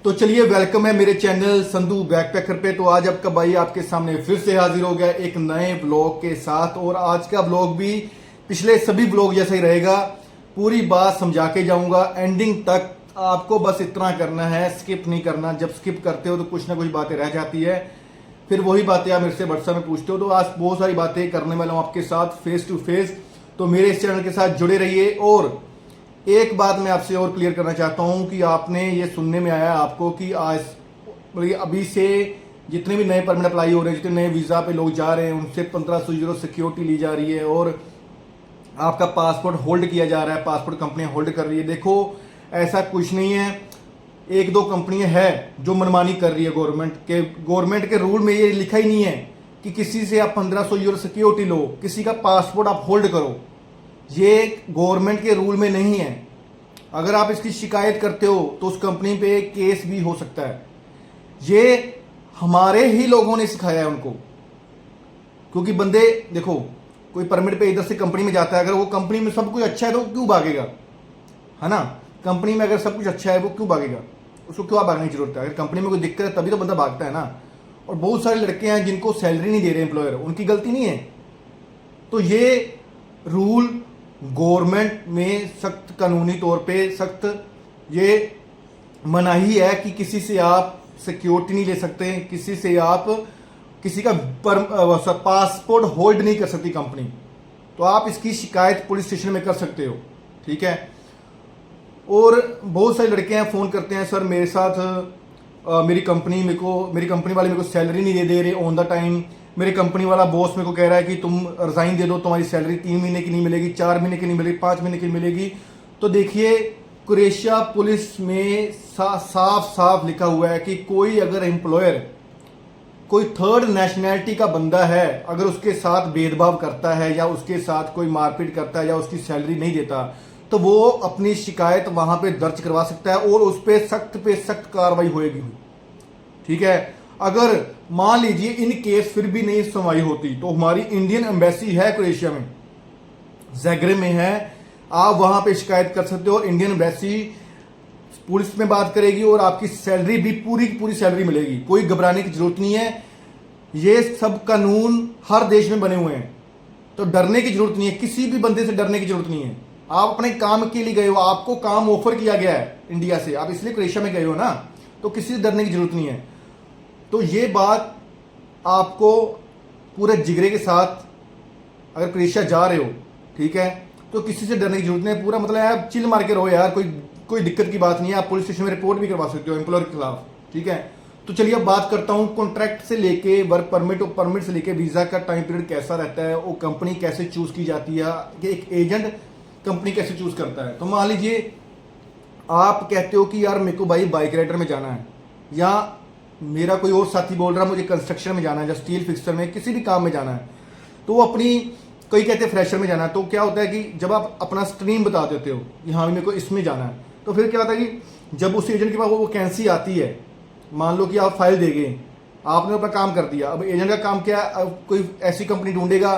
तो चलिए, वेलकम है मेरे चैनल संधू बैकपैकर पे। तो आज आपका भाई आपके सामने फिर से हाजिर हो गया एक नए ब्लॉग के साथ। और आज का ब्लॉग भी पिछले सभी ब्लॉग जैसा ही रहेगा। पूरी बात समझा के जाऊंगा एंडिंग तक। आपको बस इतना करना है, स्किप नहीं करना। जब स्किप करते हो तो कुछ ना कुछ बातें रह जाती है, फिर वही बातें आप मेरे से व्हाट्सएप में पूछते हो। तो आज बहुत सारी बातें करने वाला हूँ आपके साथ फेस टू फेस। तो मेरे इस चैनल के साथ जुड़े रहिए। और एक बात मैं आपसे और क्लियर करना चाहता हूं कि आपने ये सुनने में आया आपको कि आज अभी से जितने भी नए परमिट अप्लाई हो रहे हैं, जितने नए वीज़ा पे लोग जा रहे हैं, उनसे 1500 सिक्योरिटी ली जा रही है और आपका पासपोर्ट होल्ड किया जा रहा है, पासपोर्ट कंपनियां होल्ड कर रही है। देखो, ऐसा कुछ नहीं है। एक दो कंपनियां हैं जो मनमानी कर रही है। गवर्नमेंट के रूल में ये लिखा ही नहीं है कि किसी से आप 1500 सिक्योरिटी लो, किसी का पासपोर्ट आप होल्ड करो। ये गवर्नमेंट के रूल में नहीं है। अगर आप इसकी शिकायत करते हो तो उस कंपनी पे केस भी हो सकता है। ये हमारे ही लोगों ने सिखाया है उनको। क्योंकि बंदे देखो, कोई परमिट पे इधर से कंपनी में जाता है, अगर वो कंपनी में सब कुछ अच्छा है तो क्यों भागेगा, है ना। कंपनी में अगर सब कुछ अच्छा है वो क्यों भागेगा, उसको क्यों भागने की जरूरत है। अगर कंपनी में कोई दिक्कत है तभी तो बंदा भागता है ना। और बहुत सारे लड़के हैं जिनको सैलरी नहीं दे रहे एम्प्लॉयर, उनकी गलती नहीं है। तो ये रूल गवर्नमेंट में सख्त कानूनी तौर पे सख्त ये मनाही है कि किसी से आप सिक्योरिटी नहीं ले सकते, किसी से आप किसी का पासपोर्ट होल्ड नहीं कर सकती कंपनी। तो आप इसकी शिकायत पुलिस स्टेशन में कर सकते हो, ठीक है। और बहुत सारे लड़के हैं फोन करते हैं, सर मेरे साथ मेरी कंपनी वाले मेरे को सैलरी नहीं दे रहे ऑन द टाइम। मेरे कंपनी वाला बॉस मेरे को कह रहा है कि तुम रिजाइन दे दो, तुम्हारी सैलरी 3 महीने की नहीं मिलेगी, 4 महीने की नहीं मिलेगी, 5 महीने की मिलेगी। तो देखिए, क्रोएशिया पुलिस में साफ साफ लिखा हुआ है कि कोई अगर एम्प्लॉयर कोई थर्ड नेशनैलिटी का बंदा है, अगर उसके साथ भेदभाव करता है या उसके साथ कोई मारपीट करता है या उसकी सैलरी नहीं देता, तो वो अपनी शिकायत वहां पे दर्ज करवा सकता है और उस पर सख्त कार्रवाई होगी, ठीक है। अगर मान लीजिए इन केस फिर भी नहीं सुनवाई होती तो हमारी इंडियन एम्बेसी है क्रोएशिया में, ज़ाग्रेब में है, आप वहां पे शिकायत कर सकते हो। इंडियन एम्बेसी पुलिस में बात करेगी और आपकी सैलरी भी पूरी सैलरी मिलेगी। कोई घबराने की जरूरत नहीं है। ये सब कानून हर देश में बने हुए हैं, तो डरने की जरूरत नहीं है। किसी भी बंदे से डरने की जरूरत नहीं है। आप अपने काम के लिए गए हो, आपको काम ऑफर किया गया है इंडिया से, आप इसलिए क्रोएशिया में गए हो ना, तो किसी से डरने की जरूरत नहीं है। तो ये बात आपको पूरे जिगरे के साथ, अगर क्रोएशिया जा रहे हो, ठीक है, तो किसी से डरने की जरूरत नहीं है। पूरा मतलब यार चिल मार के रहो यार, कोई दिक्कत की बात नहीं है। आप पुलिस स्टेशन में रिपोर्ट भी करवा सकते हो एम्प्लॉयर के खिलाफ, ठीक है। तो चलिए अब बात करता हूं कॉन्ट्रैक्ट से लेके वर्क परमिट और परमिट से लेके वीजा का टाइम पीरियड कैसा रहता है, वो कंपनी कैसे चूज की जाती है, कि एक एजेंट कंपनी कैसे चूज करता है। तो मान लीजिए आप कहते हो कि यार मेरे को भाई बाइक राइडर में जाना है, या मेरा कोई और साथी बोल रहा है मुझे कंस्ट्रक्शन में जाना है या स्टील फिक्सर में किसी भी काम में जाना है, तो वो अपनी कई कहते हैं फ्रेशर में जाना है। तो क्या होता है कि जब आप अपना स्ट्रीम बता देते हो कि हाँ मेरे को इसमें जाना है, तो फिर क्या होता है कि जब उस एजेंट के पास वो वैकेंसी आती है, मान लो कि आप फाइल दे गए, आपने अपना काम कर दिया, अब एजेंट का काम क्या है, अब कोई ऐसी कंपनी ढूंढेगा,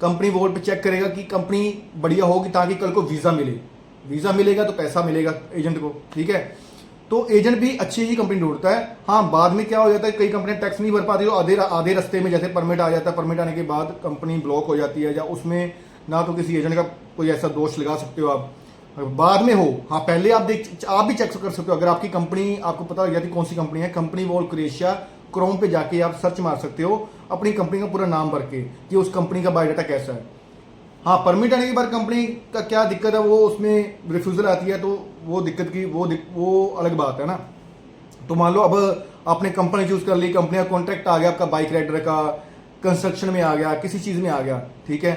कंपनी बोर्ड पे चेक करेगा कि कंपनी बढ़िया होगी ताकि कल को वीज़ा मिले। वीज़ा मिलेगा तो पैसा मिलेगा एजेंट को, ठीक है। तो एजेंट भी अच्छी ही कंपनी ढूंढता है। हाँ, बाद में क्या हो जाता है, कई कंपनियां टैक्स नहीं भर पाती, तो आधे रास्ते में जैसे परमिट आ जाता है, परमिट आने के बाद कंपनी ब्लॉक हो जाती है, या उसमें ना तो किसी एजेंट का कोई ऐसा दोष लगा सकते हो आप, बाद में हो। हाँ, पहले आप भी चेक कर सकते हो। अगर आपकी कंपनी, आपको पता लग जाती कौन सी कंपनी है, कंपनी वॉल क्रोएशिया क्रोम पे जाके आप सर्च मार सकते हो अपनी कंपनी का पूरा नाम भर के कि उस कंपनी का बायोडाटा कैसा है। हाँ, परमिट आने के बाद कंपनी का क्या दिक्कत है, वो उसमें रिफ्यूजल आती है, तो वो दिक्कत की वो अलग बात है ना। तो मान लो अब आपने कंपनी चूज कर ली, कंपनी का कॉन्ट्रैक्ट आ गया आपका बाइक राइडर का, कंस्ट्रक्शन में आ गया, किसी चीज़ में आ गया, ठीक है।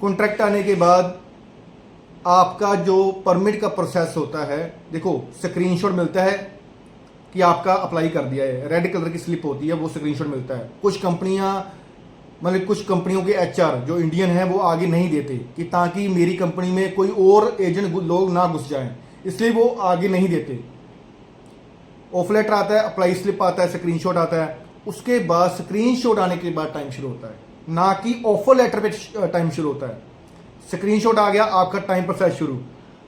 कॉन्ट्रैक्ट आने के बाद आपका जो परमिट का प्रोसेस होता है, देखो स्क्रीनशॉट मिलता है कि आपका अप्लाई कर दिया है, रेड कलर की स्लिप होती है, वो स्क्रीनशॉट मिलता है। कुछ कंपनियों के एचआर जो इंडियन है वो आगे नहीं देते कि ताकि मेरी कंपनी में कोई और एजेंट लोग ना घुस जाएं, इसलिए वो आगे नहीं देते। ऑफर लेटर आता है, अप्लाई स्लिप आता है, स्क्रीनशॉट आता है, उसके बाद स्क्रीनशॉट आने के बाद टाइम शुरू होता है, ना कि ऑफर लेटर पे टाइम शुरू होता है। स्क्रीनशॉट आ गया, आपका टाइम प्रोसेस शुरू।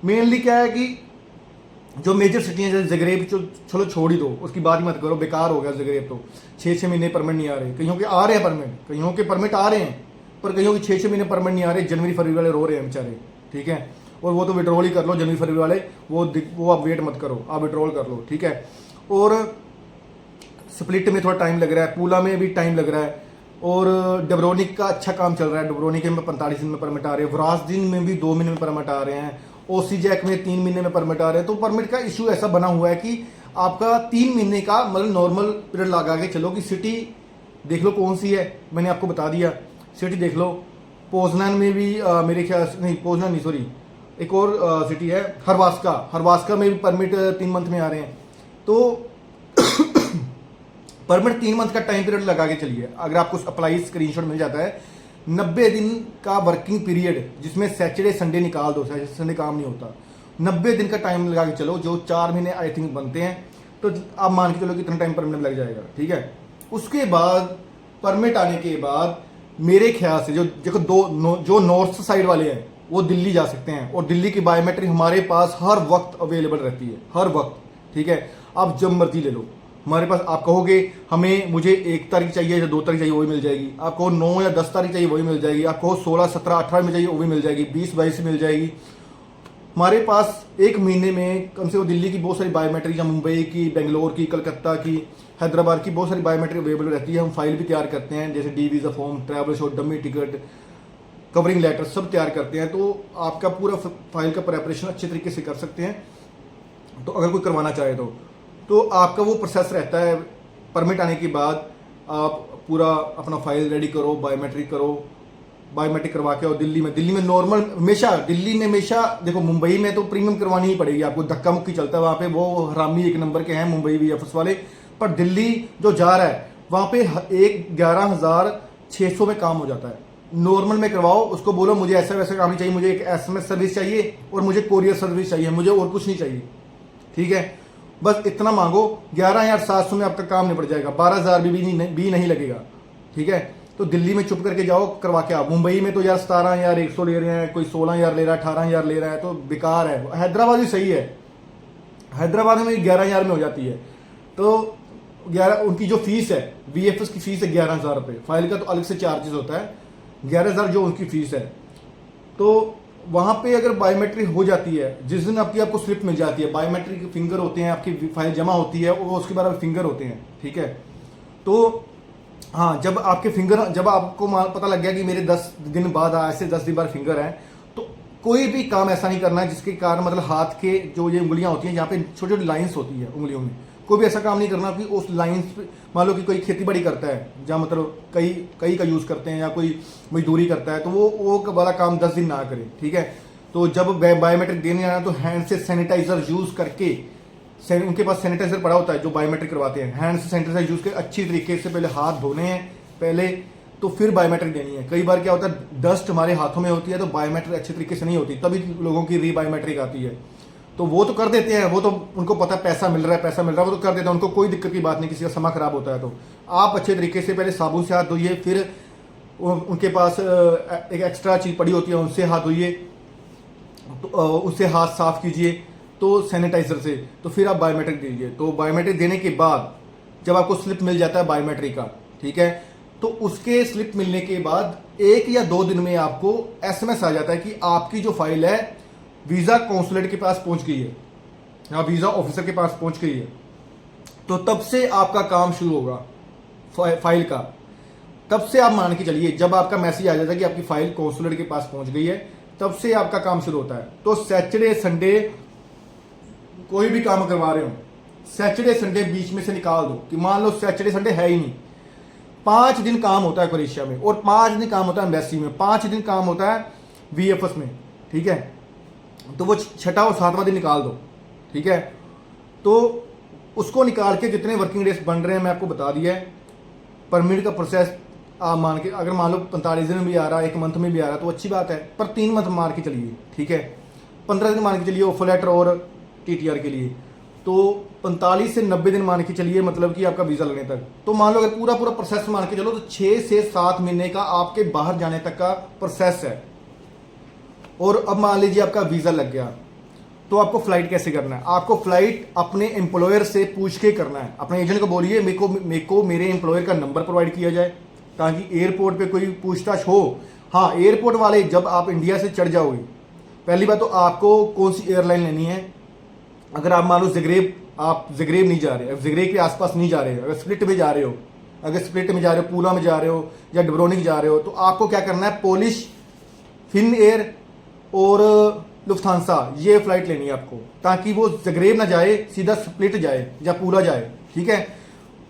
मेनली क्या है कि जो मेजर सिटी हैं जैसे जगरेब, चलो छोड़ ही दो, उसकी बात ही मत करो, बेकार हो गया जगरेब। तो 6-6 महीने परमिट नहीं आ रहे, कईयों के आ रहे हैं परमिट, कईयों के परमिट आ रहे हैं, पर कईयों के 6-6 महीने परमिट नहीं आ रहे। जनवरी फरवरी वाले रो रहे हैं बेचारे, ठीक है। और वो तो विड्रॉल ही कर लो, जनवरी फरवरी वाले, वो आप वेट मत करो, आप विड्रॉल कर लो, ठीक है। और स्प्लिट में थोड़ा टाइम लग रहा है, पूला में भी टाइम लग रहा है, और डब्रोनिक का अच्छा काम चल रहा है। डब्रोनिक में 45 दिन में परमिट आ रहे हैं, वरासदीन में भी 2 महीने में परमिट आ रहे हैं, ओसी जैक में 3 महीने में परमिट आ रहे हैं। तो परमिट का इशू ऐसा बना हुआ है कि आपका 3 महीने का मतलब नॉर्मल पीरियड लगा के चलो कि सिटी देख लो कौन सी है, मैंने आपको बता दिया, सिटी देख लो। पोजनान में भी मेरे ख्याल से नहीं, पोजनान नहीं सॉरी, एक और सिटी है हरवास्का में भी परमिट 3 मंथ में आ रहे हैं। तो परमिट 3 मंथ का टाइम पीरियड लगा के चलिए। अगर आपको अप्लाई स्क्रीनशॉट मिल जाता है, 90 दिन का वर्किंग पीरियड, जिसमें सैटरडे संडे निकाल दो, सैटरडे संडे काम नहीं होता, 90 दिन का टाइम लगा के चलो, जो 4 महीने आई थिंक बनते हैं। तो आप मान के चलो कितना टाइम परमिट लग जाएगा, ठीक है। उसके बाद परमिट आने के बाद मेरे ख्याल से जो देखो जो नॉर्थ साइड वाले हैं वो दिल्ली जा सकते हैं, और दिल्ली की बायोमेट्रिक हमारे पास हर वक्त अवेलेबल रहती है, हर वक्त, ठीक है। आप जब मर्जी ले लो हमारे पास। आप कहोगे मुझे 1 तारीख चाहिए या 2 तारीख चाहिए, वही मिल जाएगी। आप कहो 9 या 10 तारीख चाहिए, वही मिल जाएगी। आप कहो 16, 17, 18 में चाहिए, वो भी मिल जाएगी। 20, 22 मिल जाएगी। हमारे पास 1 महीने में कम से कम दिल्ली की बहुत सारी बायोमेट्रिक, या मुंबई की, बेंगलोर की, कलकत्ता की, हैदराबाद की बहुत सारी बायोमेट्रिक अवेलेबल रहती है। हम फाइल भी तैयार करते हैं, जैसे D visa form, travel show, dummy ticket, covering letter सब तैयार करते हैं। तो आपका पूरा फाइल का प्रेपरेशन अच्छे तरीके से कर सकते हैं। तो अगर कोई करवाना चाहे तो आपका वो प्रोसेस रहता है। परमिट आने के बाद आप पूरा अपना फाइल रेडी करो, बायोमेट्रिक करो, बायोमेट्रिक करवा के। और दिल्ली में नॉर्मल हमेशा, दिल्ली में हमेशा देखो, मुंबई में तो प्रीमियम करवानी ही पड़ेगी आपको, धक्का मुक्की चलता है वहाँ पे, वो हरामी 1 नंबर के हैं मुंबई VFS वाले। पर दिल्ली जो जा रहा है वहाँ पे 11,600 में काम हो जाता है। नॉर्मल में करवाओ, उसको बोलो मुझे ऐसा वैसा काम नहीं चाहिए, मुझे एक SMS सर्विस चाहिए और मुझे कोरियर सर्विस चाहिए, मुझे और कुछ नहीं चाहिए, ठीक है। बस इतना मांगो, 11,700 में आपका काम निपट जाएगा, 12,000 भी नहीं लगेगा, ठीक है। तो दिल्ली में चुप करके जाओ, करवा के आओ। मुंबई में तो यार 17,100 ले रहे हैं, कोई 16,000 ले रहा है, 18,000 ले रहा है, तो बेकार है। हैदराबाद भी सही है, हैदराबाद में 11,000 में हो जाती है। तो 11 उनकी जो फीस है, VFS की फीस है 11,000 रुपये, फाइल का तो अलग से चार्जेस होता है, 11,000 जो उनकी फीस है। तो वहाँ पे अगर बायोमेट्रिक हो जाती है, जिस दिन आपको स्लिप मिल जाती है, बायोमेट्रिक फिंगर होते हैं, आपकी फाइल जमा होती है, वो उसके बाद फिंगर होते हैं, ठीक है। तो हाँ, जब आपको पता लग गया कि मेरे 10 दिन बाद ऐसे 10 दिन बाद फिंगर हैं, तो कोई भी काम ऐसा नहीं करना है जिसके कारण मतलब हाथ के जो ये उंगलियां होती हैं, जहाँ पे छोटी छोटी लाइंस होती है उंगलियों में, कोई भी ऐसा काम नहीं करना कि उस लाइंस पे, मान लो कि कोई खेती बाड़ी करता है, जहाँ मतलब कई का यूज़ करते हैं, या कोई मजदूरी करता है, तो वो वाला काम 10 दिन ना करे, ठीक है। तो जब बायोमेट्रिक देने आना, तो हैंड से सैनिटाइजर यूज़ करके, उनके पास सैनिटाइजर पड़ा होता है जो बायोमेट्रिक करवाते हैं, हैंड से सैनिटाइजर यूज़ कर अच्छी तरीके से पहले हाथ धोने हैं पहले, तो फिर बायोमेट्रिक देनी है। कई बार क्या होता है, डस्ट हमारे हाथों में होती है, तो बायोमेट्रिक अच्छे तरीके से नहीं होती, तभी लोगों की री-बायोमेट्रिक आती है। तो वो तो कर देते हैं, वो तो उनको पता है पैसा मिल रहा है, वो तो कर देते हैं, उनको कोई दिक्कत की बात नहीं, किसी का समा खराब होता है। तो आप अच्छे तरीके से पहले साबुन से हाथ धोइए, फिर उनके पास एक एक्स्ट्रा चीज़ पड़ी होती है, उनसे हाथ धोइए, तो उससे हाथ साफ कीजिए, तो सैनिटाइजर से, तो फिर आप बायोमेट्रिक दीजिए। तो बायोमेट्रिक देने के बाद जब आपको स्लिप मिल जाता है बायोमेट्रिक का, ठीक है, तो उसके स्लिप मिलने के बाद 1 या 2 दिन में आपको SMS आ जाता है कि आपकी जो फाइल है वीज़ा कॉन्सुलेट के पास पहुंच गई है, या वीज़ा ऑफिसर के पास पहुंच गई है। तो तब से आपका काम शुरू होगा फाइल का। तब से आप मान के चलिए, जब आपका मैसेज आ जाता है कि आपकी फाइल कॉन्सुलेट के पास पहुंच गई है, तब से आपका काम शुरू होता है। तो सैटरडे संडे कोई भी काम करवा रहे हो, सैटरडे संडे बीच में से निकाल दो, कि मान लो सैटरडे संडे है ही नहीं, 5 दिन काम होता है क्रोएशिया में, और 5 दिन काम होता है एम्बेसी में, 5 दिन काम होता है VFS में, ठीक है। तो वो 6वां और 7वां दिन निकाल दो, ठीक है। तो उसको निकाल के जितने वर्किंग डेज बन रहे हैं मैं आपको बता दिया है। परमिट का प्रोसेस आप मान के, अगर मान लो 45 दिन में भी आ रहा है, 1 मंथ में भी आ रहा है, तो अच्छी बात है, पर 3 मंथ मान के चलिए, ठीक है। 15 दिन मान के चलिए ऑफर लेटर और TTR के लिए, तो 45 से 90 दिन मान के चलिए, मतलब कि आपका वीज़ा लगने तक। तो मान लो अगर पूरा प्रोसेस मान के चलो, तो 6 से 7 महीने का आपके बाहर जाने तक का प्रोसेस है। और अब मान लीजिए आपका वीज़ा लग गया, तो आपको फ्लाइट कैसे करना है? आपको फ्लाइट अपने एम्प्लॉयर से पूछ के करना है। अपने एजेंट को बोलिए मेरे को मेरे एम्प्लॉयर का नंबर प्रोवाइड किया जाए, ताकि एयरपोर्ट पे कोई पूछताछ हो। हाँ, एयरपोर्ट वाले जब आप इंडिया से चढ़ जाओगे, पहली बात तो आपको कौन सी एयरलाइन लेनी है। अगर आप मान लो ज़ग्रेब, आप ज़ग्रेब नहीं जा रहे, ज़ग्रेब के आसपास नहीं जा रहे, अगर स्प्लिट में जा रहे हो, पूला में जा रहे हो या डब्रोनिक जा रहे हो, तो आपको क्या करना है, पोलिश, फिन एयर और लुफ्थांसा, ये फ्लाइट लेनी है आपको, ताकि वो ज़ग्रेब ना जाए, सीधा स्प्लिट जाए या पूला जाए। ठीक है,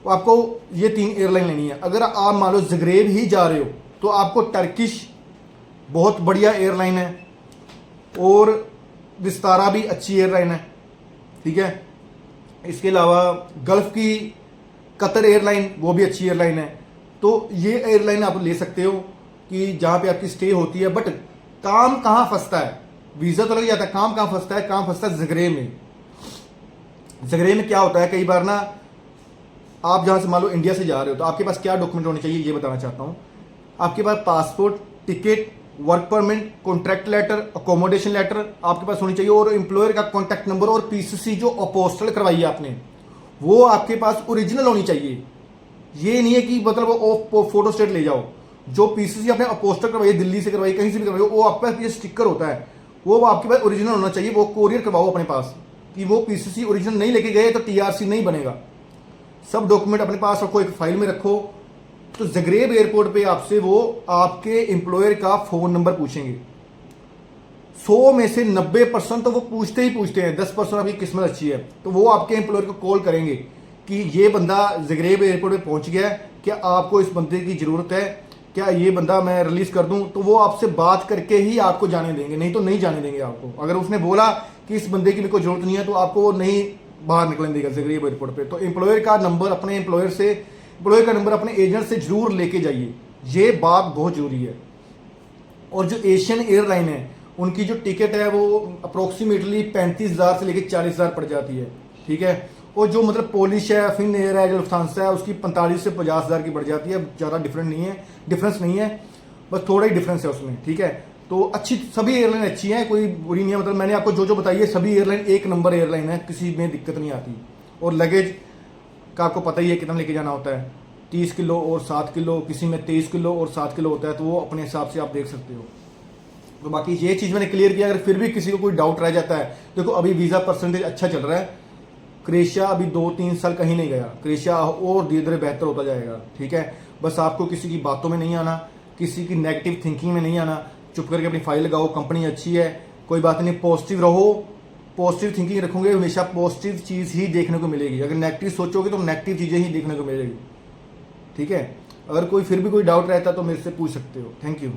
तो आपको ये 3 एयरलाइन लेनी है। अगर आप मान लो ज़ग्रेब ही जा रहे हो तो आपको टर्किश बहुत बढ़िया एयरलाइन है, और विस्तारा भी अच्छी एयरलाइन है। ठीक है, इसके अलावा गल्फ की कतर एयरलाइन, वो भी अच्छी एयरलाइन है। तो ये एयरलाइन आप ले सकते हो कि जहाँ पे आपकी स्टे होती है। बट काम कहाँ फंसता है, वीज़ा तो लग जाता है, काम कहाँ फंसता है, काम फंसता है ज़ग्रेब में। ज़ग्रेब में क्या होता है, कई बार ना आप जहाँ से मान लो इंडिया से जा रहे हो, तो आपके पास क्या डॉक्यूमेंट होने चाहिए ये बताना चाहता हूँ। आपके पास passport, ticket, work permit, contract letter, accommodation letter आपके पास होनी चाहिए, और एम्प्लॉयर का कॉन्टैक्ट नंबर और पीसीसी जो अपोस्टल करवाई है आपने, वो आपके पास ओरिजिनल होनी चाहिए। ये नहीं है कि मतलब वो फोटो स्टेट ले जाओ। जो पीसीसी आपने अपोस्टल करवाई है, दिल्ली से करवाई, कहीं से भी करवाई, वो आपके पास ये स्टिकर होता है, वो आपके पास ओरिजिनल होना चाहिए। वो कोरियर करवाओ अपने पास, कि वो पीसीसी ओरिजिनल नहीं लेके गए तो टीआरसी नहीं बनेगा। सब डॉक्यूमेंट अपने पास रखो, एक फाइल में रखो। तो ज़ग्रेब एयरपोर्ट पे आपसे वो आपके एम्प्लॉयर का फ़ोन नंबर पूछेंगे। 100 में से 90% तो वो पूछते ही पूछते हैं, 10% आपकी किस्मत अच्छी है तो वो आपके एम्प्लॉयर को कॉल करेंगे कि ये बंदा ज़ग्रेब एयरपोर्ट पे पहुंच गया है, क्या आपको इस बंदे की ज़रूरत है, क्या ये बंदा मैं रिलीज़ कर दूं? तो वो आपसे बात करके ही आपको जाने देंगे, नहीं तो नहीं जाने देंगे आपको। अगर उसने बोला कि इस बंदे की मेरे को जरूरत नहीं है, तो आपको वो नहीं बाहर निकलने देगा ज़ग्रेब एयरपोर्ट पे। तो एम्प्लॉयर का नंबर अपने एम्प्लॉयर का नंबर अपने एजेंट से जरूर लेके जाइए, ये बात बहुत जरूरी है। और जो एशियन एयरलाइन है, उनकी जो टिकट है वो अप्रोक्सीमेटली 35,000 से लेकर 40,000 पड़ जाती है। ठीक है, और जो मतलब पोलिश है, फिन एयर है, जो लुफ्थांसा है, उसकी 45 से 50,000 की पड़ जाती है। ज़्यादा डिफरेंस नहीं है, बस थोड़ा ही डिफरेंस है उसमें। ठीक है, तो अच्छी सभी एयरलाइन अच्छी हैं, कोई बुरी नहीं है। मतलब मैंने आपको जो बताई है, सभी एयरलाइन एक नंबर एयरलाइन है, किसी में दिक्कत नहीं आती। और लगेज का आपको पता ही है कितना लेके जाना होता है, 30 किलो और 7 किलो, किसी में 23 किलो और 7 किलो होता है, तो वो अपने हिसाब से आप देख सकते हो। तो बाकी ये चीज़ मैंने क्लियर किया। अगर फिर भी किसी को कोई डाउट रह जाता है, देखो अभी वीज़ा परसेंटेज अच्छा चल रहा है। क्रोएशिया अभी 2-3 साल कहीं नहीं गया, क्रोएशिया और धीरे धीरे बेहतर होता जाएगा। ठीक है, बस आपको किसी की बातों में नहीं आना, किसी की नेगेटिव थिंकिंग में नहीं आना, चुप करके अपनी फाइल लगाओ, कंपनी अच्छी है, कोई बात नहीं, पॉजिटिव रहो। पॉजिटिव थिंकिंग रखोगे, हमेशा पॉजिटिव चीज़ ही देखने को मिलेगी। अगर नेगेटिव सोचोगे तो नेगेटिव चीज़ें ही देखने को मिलेगी। ठीक है, अगर कोई फिर भी कोई डाउट रहता है तो मेरे से पूछ सकते हो। Thank you.